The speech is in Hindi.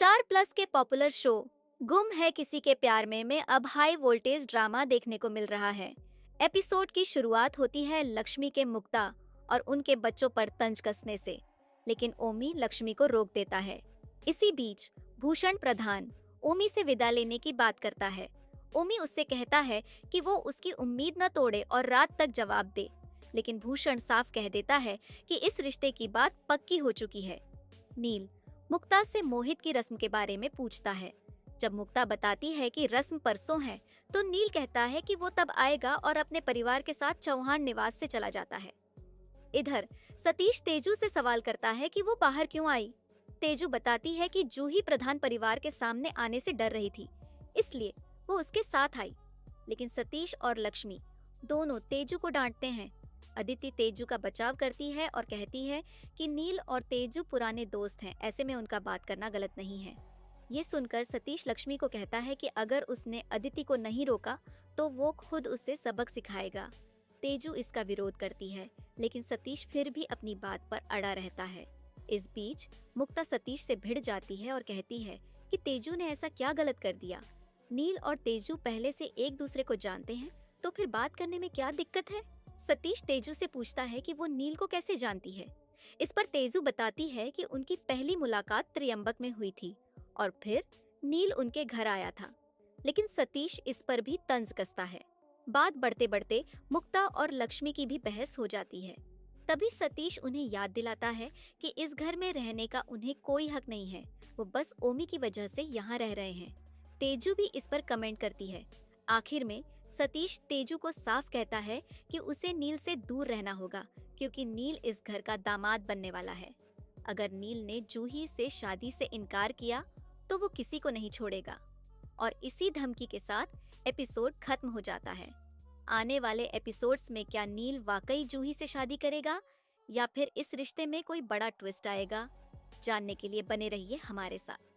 स्टार प्लस के पॉपुलर शो गुम है किसी के प्यार में अब हाई वोल्टेज ड्रामा देखने को मिल रहा है। एपिसोड की शुरुआत होती है लक्ष्मी के मुक्ता और उनके बच्चों पर तंज कसने से, लेकिन ओमी लक्ष्मी को रोक देता है। इसी बीच भूषण प्रधान ओमी से विदा लेने की बात करता है। ओमी उससे कहता है कि वो उसकी उम्मीद न तोड़े और रात तक जवाब दे, लेकिन भूषण साफ कह देता है कि इस रिश्ते की बात पक्की हो चुकी है। नील मुक्ता से मोहित की रस्म के बारे में पूछता है। जब मुक्ता बताती है कि रस्म परसों है, तो नील कहता है कि वो तब आएगा और अपने परिवार के साथ चौहान निवास से चला जाता है। इधर सतीश तेजू से सवाल करता है कि वो बाहर क्यों आई। तेजू बताती है कि जूही प्रधान परिवार के सामने आने से डर रही थी, इसलिए वो उसके साथ आई। लेकिन सतीश और लक्ष्मी दोनों तेजू को डांटते हैं। अदिति तेजू का बचाव करती है और कहती है कि नील और तेजू पुराने दोस्त हैं, ऐसे में उनका बात करना गलत नहीं है। ये सुनकर सतीश लक्ष्मी को कहता है कि अगर उसने अदिति को नहीं रोका तो वो खुद उससे सबक सिखाएगा। तेजू इसका विरोध करती है, लेकिन सतीश फिर भी अपनी बात पर अड़ा रहता है। इस बीच मुक्ता सतीश से भिड़ जाती है और कहती है कि तेजू ने ऐसा क्या गलत कर दिया। नील और तेजू पहले से एक दूसरे को जानते हैं, तो फिर बात करने में क्या दिक्कत है। सतीश तेजू से पूछता है कि वो नील को कैसे जानती है। इस पर तेजू बताती है कि उनकी पहली मुलाकात त्रियंबक में हुई थी और फिर नील उनके घर आया था। लेकिन सतीश इस पर भी तंज कसता है। बात बढ़ते बढ़ते मुक्ता और लक्ष्मी की भी बहस हो जाती है। तभी सतीश उन्हें याद दिलाता है कि इस घर में रहने का उन्हें कोई हक नहीं है, वो बस ओमी की वजह से यहाँ रह रहे हैं। तेजू भी इस पर कमेंट करती है। आखिर में सतीश तेजू को साफ कहता है कि उसे नील से दूर रहना होगा, क्योंकि नील इस घर का दामाद बनने वाला है। अगर नील ने जूही से शादी से इनकार किया तो वो किसी को नहीं छोड़ेगा। और इसी धमकी के साथ एपिसोड खत्म हो जाता है। आने वाले एपिसोड्स में क्या नील वाकई जूही से शादी करेगा या फिर इस रिश्ते में कोई बड़ा ट्विस्ट आएगा? जानने के लिए बने रहिए हमारे साथ।